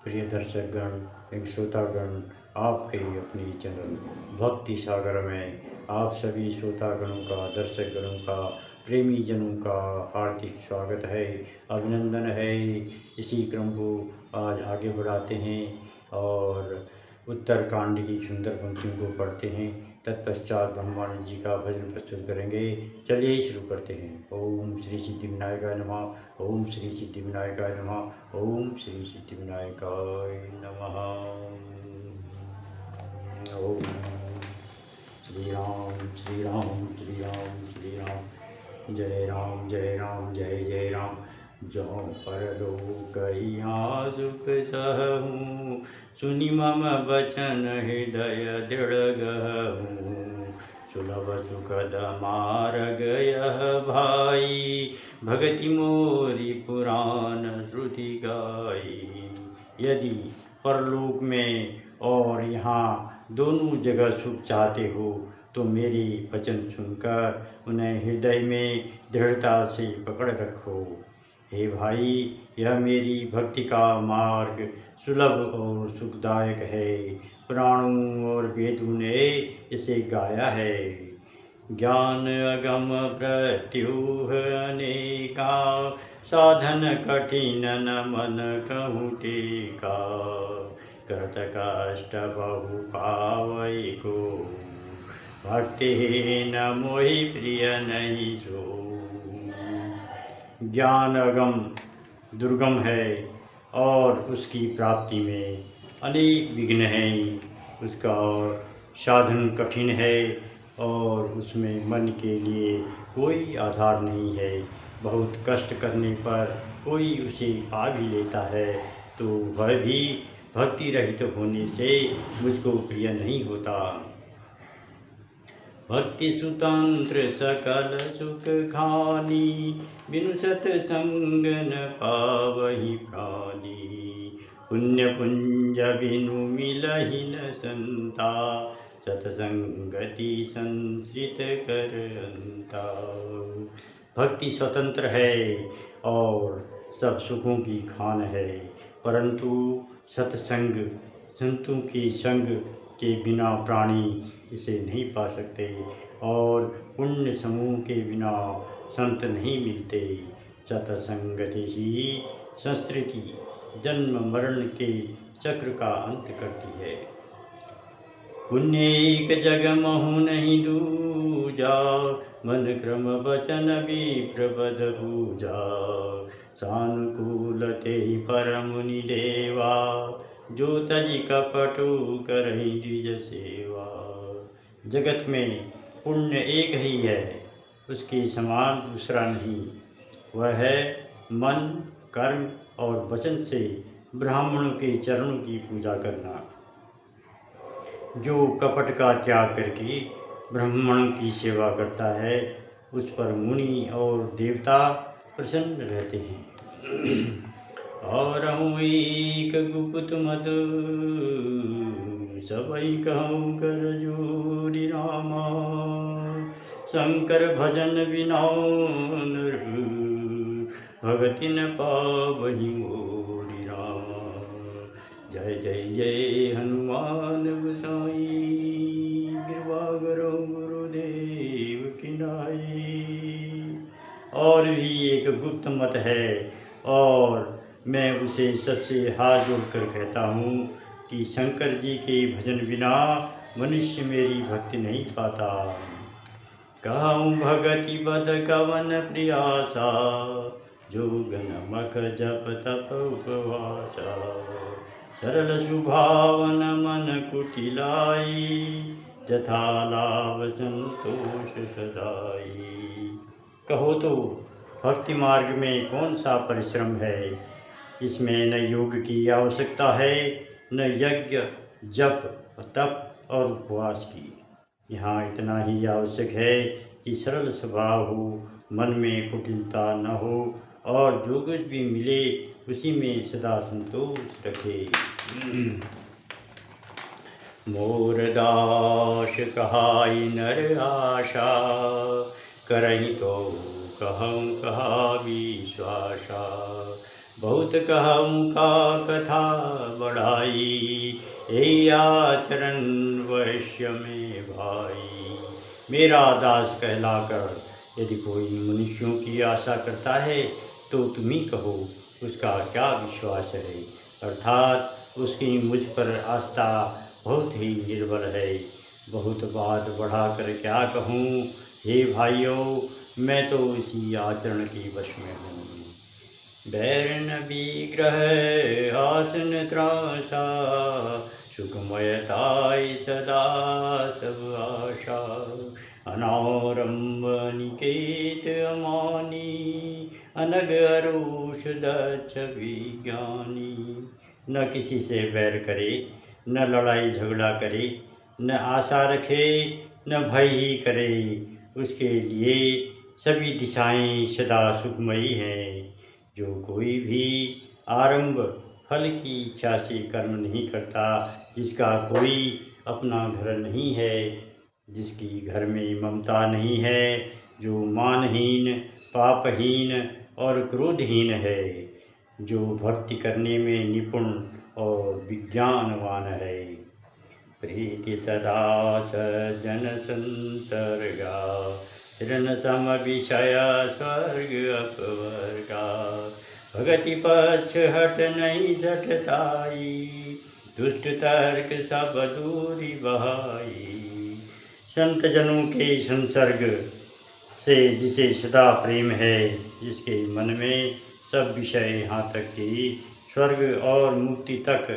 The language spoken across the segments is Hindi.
प्रिय दर्शकगण, एक श्रोतागण, आपके अपने चैनल भक्ति सागर में आप सभी श्रोतागणों का, दर्शकगणों का, प्रेमी जनों का हार्दिक स्वागत है, अभिनंदन है। इसी क्रम को आज आगे बढ़ाते हैं और उत्तरकांड की सुंदर पंक्तियों को पढ़ते हैं। तत्पश्चात ब्रह्मानंद जी का भजन प्रस्तुत करेंगे। चलिए शुरू करते हैं। ओम श्री सिद्धिविनायकाय नमः। ओम श्री सिद्धिविनायकाय नमः। ओम श्री सिद्धिविनायकाय नमः। ओम श्री राम श्री राम श्री राम श्री राम। जय राम जय राम जय जय राम। जो परलोक यहाँ सुख सहूँ, सुनि मम बचन हृदय दृढ़ गहूँ। सुलभ सुखद मार्ग यह भाई, भगति मोरी पुराण श्रुति गाई। यदि परलोक में और यहाँ दोनों जगह सुख चाहते हो तो मेरे वचन सुनकर उन्हें हृदय में दृढ़ता से पकड़ रखो। हे भाई, यह मेरी भक्ति का मार्ग सुलभ और सुखदायक है। पुराणों और वेदों ने इसे गाया है। ज्ञान अगम प्रत्युह अनेका, साधन कठिन न मन कहूँ टेका। करत कष्ट बहु पावई को, भक्ति न मोहि प्रिय नहीं जो। ज्ञान अगम दुर्गम है और उसकी प्राप्ति में अनेक विघ्न हैं। उसका साधन कठिन है और उसमें मन के लिए कोई आधार नहीं है। बहुत कष्ट करने पर कोई उसे पा भी लेता है तो वह भी भक्ति रहित होने से मुझको प्रिय नहीं होता। भक्ति सुतंत्र सकल सुख खानी, बिनु सत्संग न पावहि प्राणी। पुण्य पुंज बिनु मिलहि न संता, सत्संगति संश्रित कर अंता। भक्ति स्वतंत्र है और सब सुखों की खान है, परंतु सत्संग, संतों के संग के बिना प्राणी इसे नहीं पा सकते और पुण्य समूह के बिना संत नहीं मिलते। सत्संगति ही संस्कृति जन्म मरण के चक्र का अंत करती है। पुण्य एक जग महु नहीं दूजा, मन क्रम वचन विप्र बद पूजा। सानुकूल ते परमुनि देवा, जो तजि कपटु करहि द्विज सेवा। जगत में पुण्य एक ही है, उसके समान दूसरा नहीं। वह है मन, कर्म और वचन से ब्राह्मणों के चरणों की पूजा करना। जो कपट का त्याग करके ब्राह्मणों की सेवा करता है, उस पर मुनि और देवता प्रसन्न रहते हैं। और एक गुप्त मत, सबई कहूँ कर जोरी रामा। शंकर भजन बिना नर, भगति न पावहि मोरी रामा। जय जय जय हनुमान गोसाई, कृपा करो गुरुदेव की नाई। और भी एक गुप्त मत है और मैं उसे सबसे हाथ जोड़कर कहता हूँ कि शंकर जी के भजन बिना मनुष्य मेरी भक्ति नहीं पाता। कहूँ भगति बद कवन प्रियासा, जोगन मख जप तप उपवासा। सरल सुभावन मन कुटिलाई, जथा लाभ संतोष सदाई। कहो तो भक्ति मार्ग में कौन सा परिश्रम है। इसमें न योग की आवश्यकता है, न यज्ञ जप तप और उपवास की। यहाँ इतना ही आवश्यक है कि सरल स्वभाव हो, मन में कुटिलता न हो और जो कुछ भी मिले उसी में सदा संतोष रखे। मोर दास कहाई नर आशा, करहि तो कहूँ कहा विश्वासा। बहुत कहूँ का कथा बढ़ाई, यही आचरण वैश्य में भाई। मेरा दास कहलाकर यदि कोई मनुष्यों की आशा करता है तो तुम ही कहो उसका क्या विश्वास है। अर्थात उसकी मुझ पर आस्था बहुत ही निर्बल है। बहुत बात बढ़ाकर क्या कहूँ, हे भाइयों, मैं तो इसी आचरण की वश में हूँ। बैरन विग्रह आसन त्रासा, सुखमयताय सदा सब आशा। अनारंभ निकेत अमानी, अनग अरुष दक्ष विज्ञानी। न किसी से बैर करे, न लड़ाई झगड़ा करे, न आशा रखे, न भय ही करे। उसके लिए सभी दिशाएं सदा सुखमयी हैं। जो कोई भी आरंभ फल की इच्छा से कर्म नहीं करता, जिसका कोई अपना घर नहीं है, जिसकी घर में ममता नहीं है, जो मानहीन, पापहीन और क्रोधहीन है, जो भक्ति करने में निपुण और विज्ञानवान है। प्रीति सदा सज्जन संसर्गा, ऋण सम विषय स्वर्ग अपवर्गा। भगति पक्ष हट नहीं झटताई, दुष्ट तर्क सब दूरी बहाई। संत जनों के संसर्ग से जिसे सदा प्रेम है, जिसके मन में सब विषय यहाँ तक कि स्वर्ग और मुक्ति तक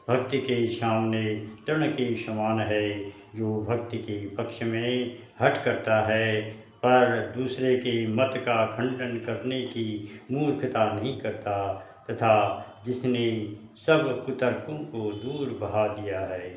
भक्ति के सामने तृण के समान है, जो भक्ति के पक्ष में हट करता है पर दूसरे के मत का खंडन करने की मूर्खता नहीं करता, तथा जिसने सब कुतर्कों को दूर बहा दिया है।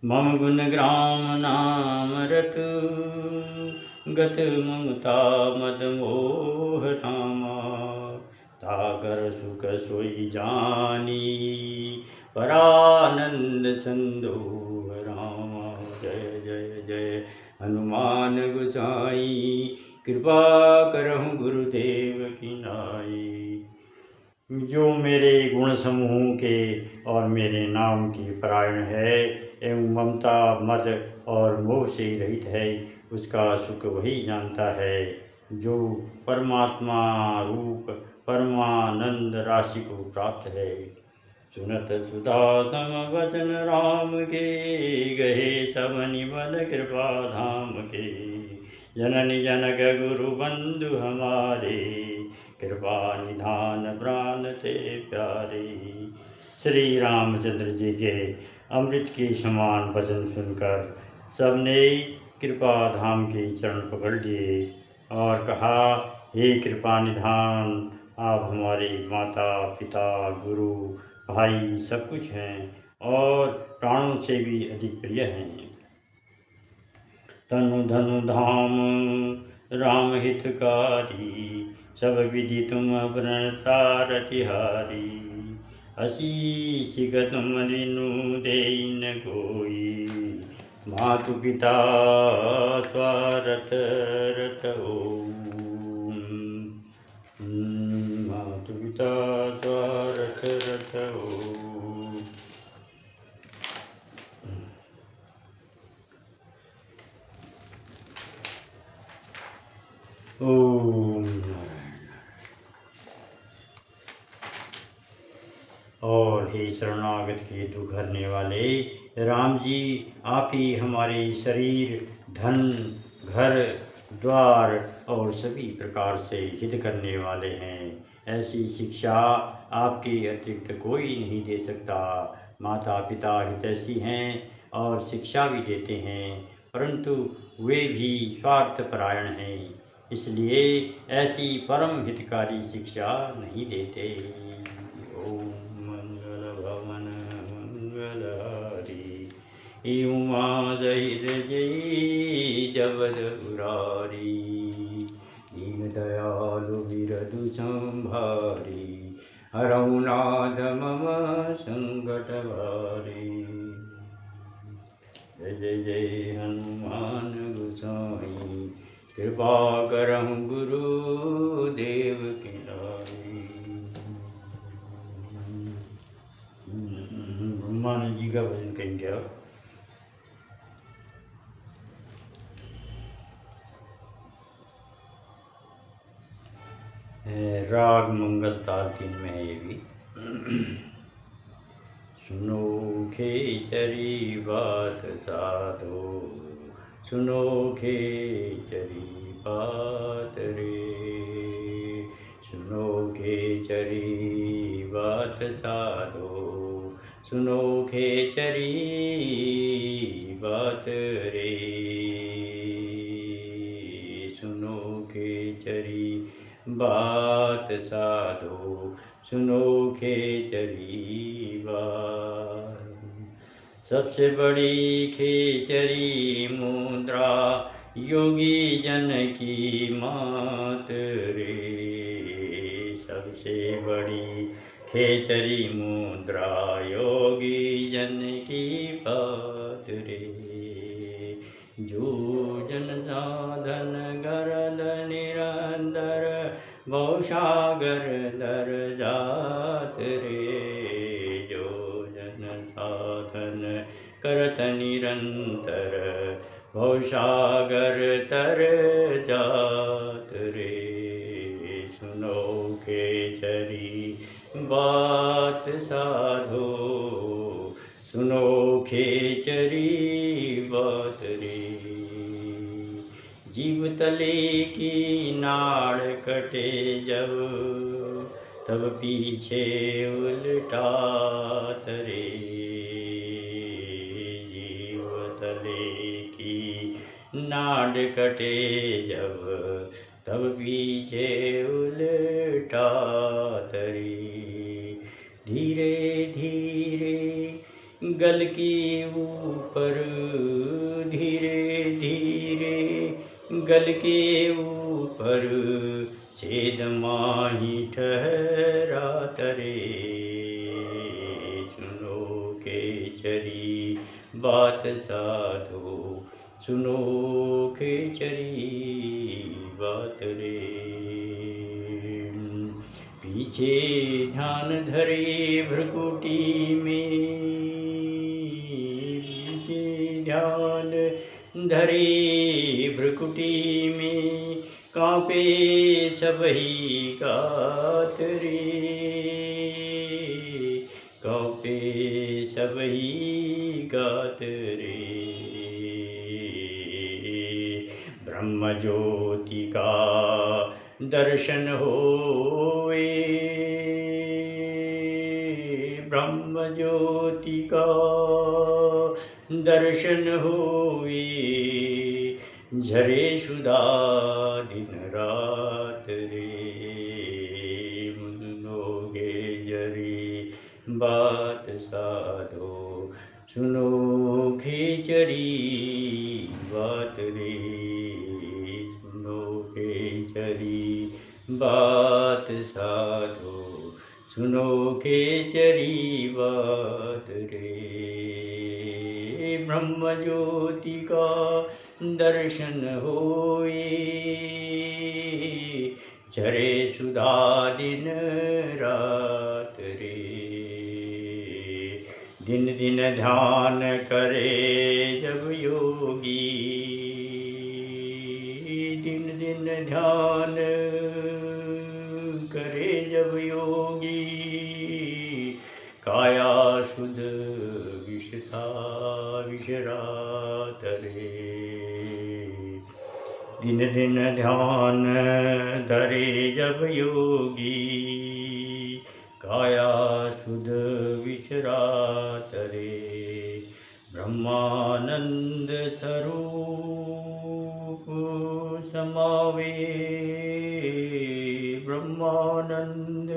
मम गुण ग्राम नाम रतु, गत ममता मद मोह रामा। सागर सुख सोई जानी, परानंद संदोह रामा। जय जय जय हनुमान गोसाई, कृपा करहु गुरुदेव की नाई। जो मेरे गुण समूह के और मेरे नाम की परायण है एवं ममता मद और मोह से रहित है, उसका सुख वही जानता है जो परमात्मा रूप परमानंद राशि को प्राप्त है। सुनत सुधा सम वचन राम के, गहे सब निबल कृपा धाम के। जननी जनक गुरु बंधु हमारे, कृपा निधान प्राण ते प्यारे। श्री रामचंद्र जी के अमृत के समान वचन सुनकर सबने कृपा धाम के चरण पकड़ लिए और कहा, हे कृपा निधान, आप हमारे माता पिता गुरु भाई सब कुछ हैं और प्राणों से भी अधिक प्रिय हैं। तनु धनु धाम राम हितकारी, सब विधि तुम प्रणता रतिहारी। असीस तुम दिनु देन कोई, मातु पिता स्वारथ रथ ओम। मातु पिता स्वारथ रथ ओम। ओम। और हे शरणागत के दुख हरने वाले राम जी, आप ही हमारे शरीर, धन, घर द्वार और सभी प्रकार से हित करने वाले हैं। ऐसी शिक्षा आपके अतिरिक्त कोई नहीं दे सकता। माता पिता हितैषी हैं और शिक्षा भी देते हैं, परंतु वे भी स्वार्थपरायण हैं, इसलिए ऐसी परम हितकारी शिक्षा नहीं देते। ओम मंगल भवन मंगलहारी, उमा जहित जयी जगद मुरारी। दीन दयालु बिरदु संभारी, हरौ नाथ मम संकट भारी। जय जय जय हनुमान गोसाई, कृपा करहु गुरुदेव की नाई। ब्रह्मानंद जी का भजन करेंगे अब। राग मंगल ताल 3 में है ये भी। सुनो खेचरी बात साधो, सुनो खेचरी बात रे, सुनो खेचरी बात साधो, सुनो खेचरी बात रे, सुनो खेचरी बात साधो, सुनो खेचरी बात। सबसे बड़ी खेचरी मुद्रा योगी जन की मात रे, सबसे बड़ी खेचरी मुद्रा योगी जन की बात रे, जो जन साधन गरद निरंतर भवसागर दर जात रे, जो जन साधन करत निरंतर भवसागर तर जात रे, सुनो खेचरी बात साधो, सुनो खेचरी बात रे, जीव तले की नाड़ कटे जब, तब पीछे उल्टा तरे, जीव तले की नाड़ कटे जब, तब पीछे उल्टा तरे, धीरे धीरे गल की ऊपर, धीरे धीरे गल के ऊपर छेद माही ठहरा तरे, सुनो खेचरी बात साधो, सुनो खेचरी बात रे, पीछे ध्यान धरे भ्रकुटी में, पीछे ध्यान धरे भ्रकुटी में, कांपे सबही गात रे, कांपे सबही गात रे, ब्रह्म ज्योति का दर्शन होए, ब्रह्म ज्योति का दर्शन होए, झरे सुधा दिन रात रे, सुनोगे जरी बात साधो, सुनो खेचरी बात रे, सुनो खेचरी बात साधो, सुनो खेचरी बात रे, ब्रह्म ज्योति का दर्शन होए, झरे सुधा दिन रात रे, दिन दिन ध्यान करे जब योगी, दिन दिन ध्यान करे जब योगी, काया शुद्ध विषता विषरात रे, दिन दिन ध्यान धरे जब योगी, काया शुद्ध विषरात रे, ब्रह्मानंद स्वरूप समावे, ब्रह्मानंद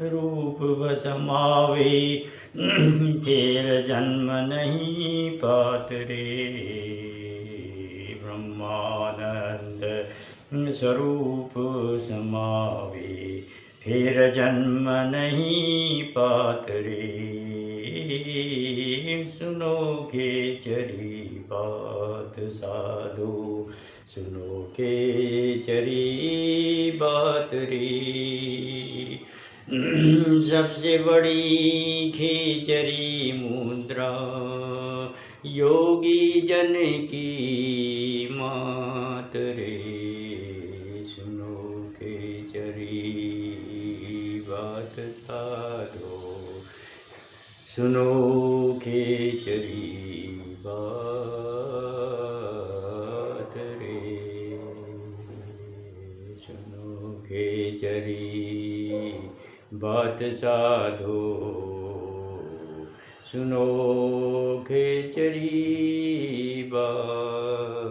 रूप समावे, फिर जन्म नहीं पात रे, ब्रह्मानंद स्वरूप समावे, फिर जन्म नहीं पात रे, सुनो खेचरी बात साधो, सुनो खेचरी बात रे, सबसे बड़ी खिचड़ी मुद्रा योगी जन की मात रे। सुनो खिचड़ी बात साधो, सुनो खिचड़ी बात रे। सुनो खिचड़ी बात साधो, सुनो खिचड़ी बात